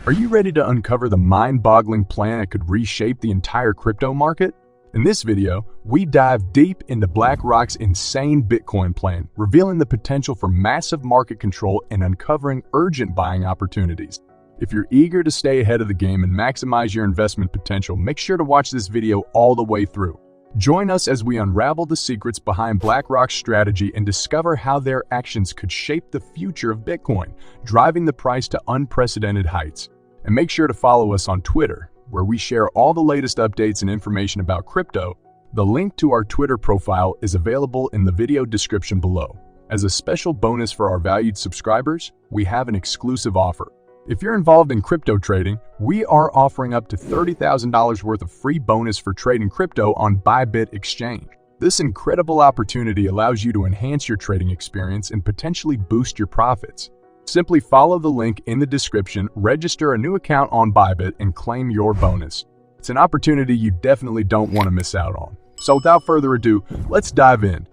Are you ready to uncover the mind-boggling plan that could reshape the entire crypto market? In this video, we dive deep into BlackRock's insane Bitcoin plan, revealing the potential for massive market control and uncovering urgent buying opportunities. If you're eager to stay ahead of the game and maximize your investment potential, make sure to watch this video all the way through. Join us as we unravel the secrets behind BlackRock's strategy and discover how their actions could shape the future of Bitcoin, driving the price to unprecedented heights. And make sure to follow us on Twitter, where we share all the latest updates and information about crypto. The link to our Twitter profile is available in the video description below. As a special bonus for our valued subscribers, we have an exclusive offer. If you're involved in crypto trading, we are offering up to $30,000 worth of free bonus for trading crypto on Bybit Exchange. This incredible opportunity allows you to enhance your trading experience and potentially boost your profits. Simply follow the link in the description, register a new account on Bybit, and claim your bonus. It's an opportunity you definitely don't want to miss out on. So without further ado, let's dive in.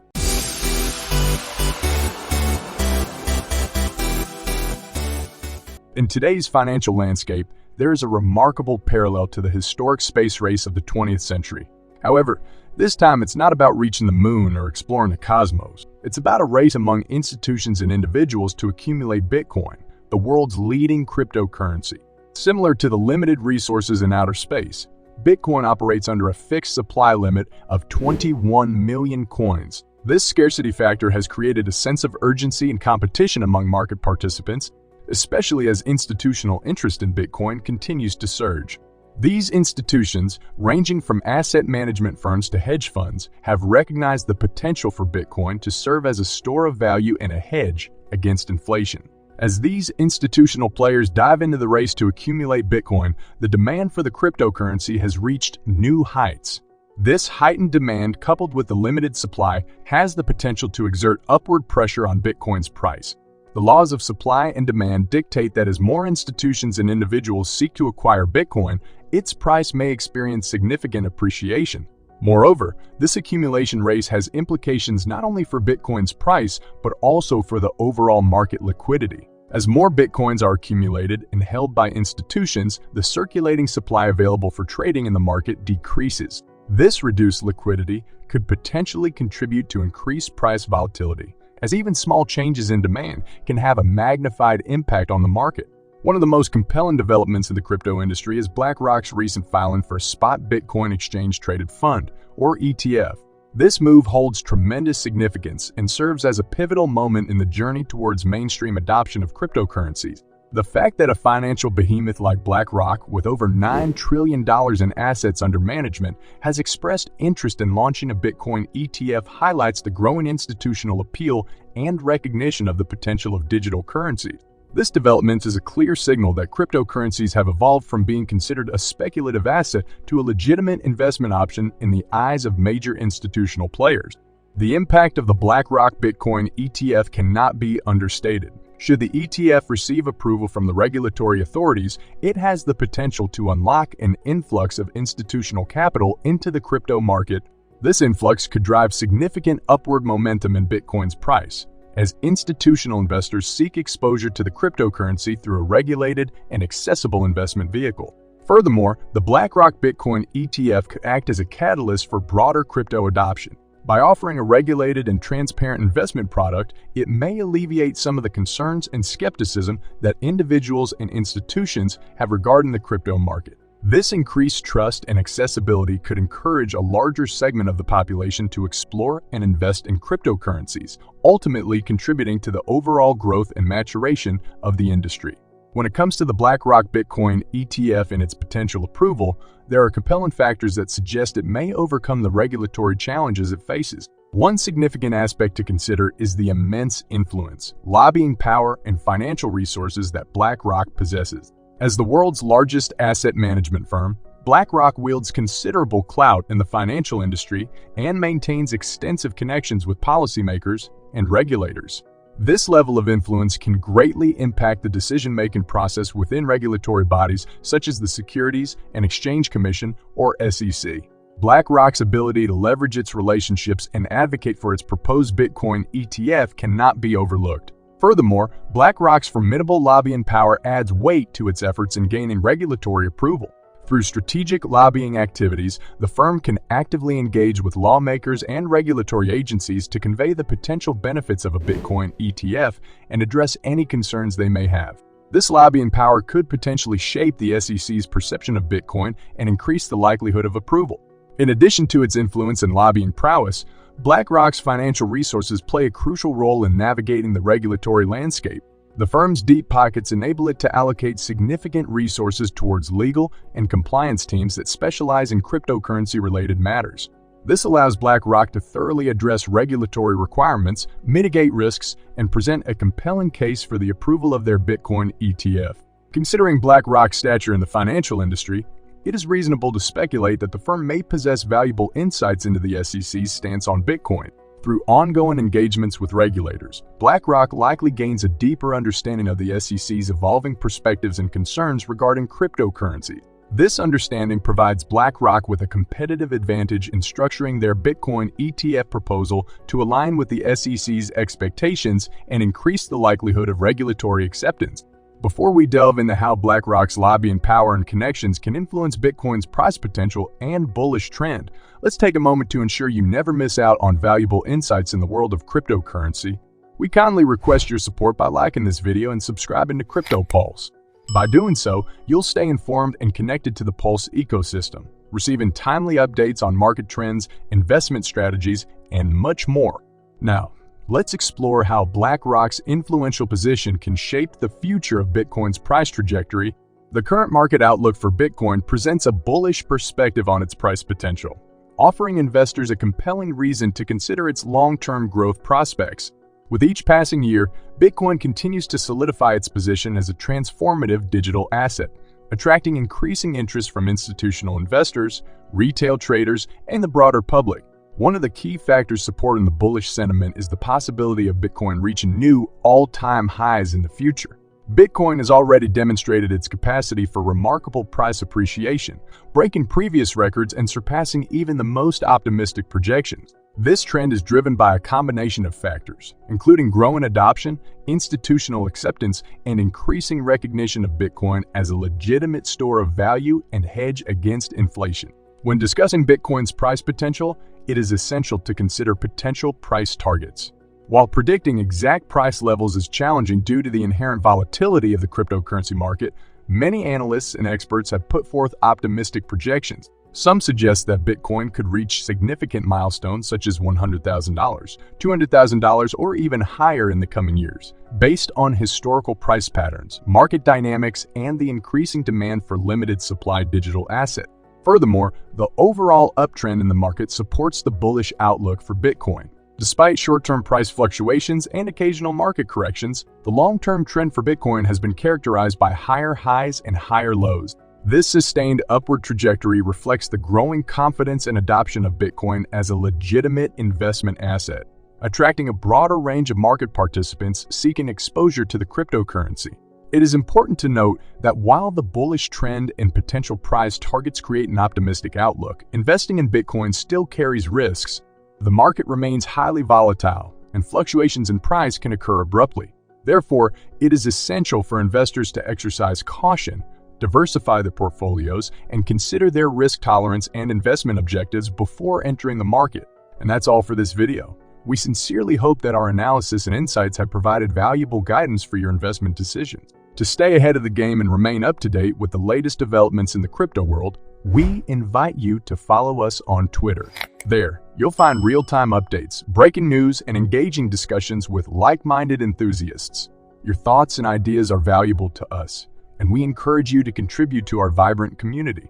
In today's financial landscape, there is a remarkable parallel to the historic space race of the 20th century. However, this time it's not about reaching the moon or exploring the cosmos. It's about a race among institutions and individuals to accumulate Bitcoin, the world's leading cryptocurrency. Similar to the limited resources in outer space, Bitcoin operates under a fixed supply limit of 21 million coins. This scarcity factor has created a sense of urgency and competition among market participants, especially as institutional interest in Bitcoin continues to surge. These institutions, ranging from asset management firms to hedge funds, have recognized the potential for Bitcoin to serve as a store of value and a hedge against inflation. As these institutional players dive into the race to accumulate Bitcoin, the demand for the cryptocurrency has reached new heights. This heightened demand, coupled with the limited supply, has the potential to exert upward pressure on Bitcoin's price. The laws of supply and demand dictate that as more institutions and individuals seek to acquire Bitcoin, its price may experience significant appreciation. Moreover, this accumulation race has implications not only for Bitcoin's price, but also for the overall market liquidity. As more Bitcoins are accumulated and held by institutions, the circulating supply available for trading in the market decreases. This reduced liquidity could potentially contribute to increased price volatility, as even small changes in demand can have a magnified impact on the market. One of the most compelling developments in the crypto industry is BlackRock's recent filing for a spot Bitcoin exchange-traded fund, or ETF. This move holds tremendous significance and serves as a pivotal moment in the journey towards mainstream adoption of cryptocurrencies. The fact that a financial behemoth like BlackRock, with over $9 trillion in assets under management, has expressed interest in launching a Bitcoin ETF highlights the growing institutional appeal and recognition of the potential of digital currencies. This development is a clear signal that cryptocurrencies have evolved from being considered a speculative asset to a legitimate investment option in the eyes of major institutional players. The impact of the BlackRock Bitcoin ETF cannot be understated. Should the ETF receive approval from the regulatory authorities, it has the potential to unlock an influx of institutional capital into the crypto market. This influx could drive significant upward momentum in Bitcoin's price, as institutional investors seek exposure to the cryptocurrency through a regulated and accessible investment vehicle. Furthermore, the BlackRock Bitcoin ETF could act as a catalyst for broader crypto adoption. By offering a regulated and transparent investment product, it may alleviate some of the concerns and skepticism that individuals and institutions have regarding the crypto market. This increased trust and accessibility could encourage a larger segment of the population to explore and invest in cryptocurrencies, ultimately contributing to the overall growth and maturation of the industry. When it comes to the BlackRock Bitcoin ETF and its potential approval, there are compelling factors that suggest it may overcome the regulatory challenges it faces. One significant aspect to consider is the immense influence, lobbying power, and financial resources that BlackRock possesses. As the world's largest asset management firm, BlackRock wields considerable clout in the financial industry and maintains extensive connections with policymakers and regulators. This level of influence can greatly impact the decision-making process within regulatory bodies such as the Securities and Exchange Commission, or SEC. BlackRock's ability to leverage its relationships and advocate for its proposed Bitcoin ETF cannot be overlooked. Furthermore, BlackRock's formidable lobbying power adds weight to its efforts in gaining regulatory approval. Through strategic lobbying activities, the firm can actively engage with lawmakers and regulatory agencies to convey the potential benefits of a Bitcoin ETF and address any concerns they may have. This lobbying power could potentially shape the SEC's perception of Bitcoin and increase the likelihood of approval. In addition to its influence and lobbying prowess, BlackRock's financial resources play a crucial role in navigating the regulatory landscape. The firm's deep pockets enable it to allocate significant resources towards legal and compliance teams that specialize in cryptocurrency-related matters. This allows BlackRock to thoroughly address regulatory requirements, mitigate risks, and present a compelling case for the approval of their Bitcoin ETF. Considering BlackRock's stature in the financial industry, it is reasonable to speculate that the firm may possess valuable insights into the SEC's stance on Bitcoin. Through ongoing engagements with regulators, BlackRock likely gains a deeper understanding of the SEC's evolving perspectives and concerns regarding cryptocurrency. This understanding provides BlackRock with a competitive advantage in structuring their Bitcoin ETF proposal to align with the SEC's expectations and increase the likelihood of regulatory acceptance. Before we delve into how BlackRock's lobbying power and connections can influence Bitcoin's price potential and bullish trend, let's take a moment to ensure you never miss out on valuable insights in the world of cryptocurrency. We kindly request your support by liking this video and subscribing to Crypto Pulse. By doing so, you'll stay informed and connected to the Pulse ecosystem, receiving timely updates on market trends, investment strategies, and much more. Now, let's explore how BlackRock's influential position can shape the future of Bitcoin's price trajectory. The current market outlook for Bitcoin presents a bullish perspective on its price potential, offering investors a compelling reason to consider its long-term growth prospects. With each passing year, Bitcoin continues to solidify its position as a transformative digital asset, attracting increasing interest from institutional investors, retail traders, and the broader public. One of the key factors supporting the bullish sentiment is the possibility of Bitcoin reaching new all-time highs in the future. Bitcoin has already demonstrated its capacity for remarkable price appreciation, breaking previous records and surpassing even the most optimistic projections. This trend is driven by a combination of factors, including growing adoption, institutional acceptance, and increasing recognition of Bitcoin as a legitimate store of value and hedge against inflation. When discussing Bitcoin's price potential, it is essential to consider potential price targets. While predicting exact price levels is challenging due to the inherent volatility of the cryptocurrency market, many analysts and experts have put forth optimistic projections. Some suggest that Bitcoin could reach significant milestones such as $100,000, $200,000, or even higher in the coming years, based on historical price patterns, market dynamics, and the increasing demand for limited supply digital assets. Furthermore, the overall uptrend in the market supports the bullish outlook for Bitcoin. Despite short-term price fluctuations and occasional market corrections, the long-term trend for Bitcoin has been characterized by higher highs and higher lows. This sustained upward trajectory reflects the growing confidence and adoption of Bitcoin as a legitimate investment asset, attracting a broader range of market participants seeking exposure to the cryptocurrency. It is important to note that while the bullish trend and potential price targets create an optimistic outlook, investing in Bitcoin still carries risks. The market remains highly volatile, and fluctuations in price can occur abruptly. Therefore, it is essential for investors to exercise caution, diversify their portfolios, and consider their risk tolerance and investment objectives before entering the market. And that's all for this video. We sincerely hope that our analysis and insights have provided valuable guidance for your investment decisions. To stay ahead of the game and remain up to date with the latest developments in the crypto world, we invite you to follow us on Twitter. There, you'll find real-time updates, breaking news, and engaging discussions with like-minded enthusiasts. Your thoughts and ideas are valuable to us, and we encourage you to contribute to our vibrant community.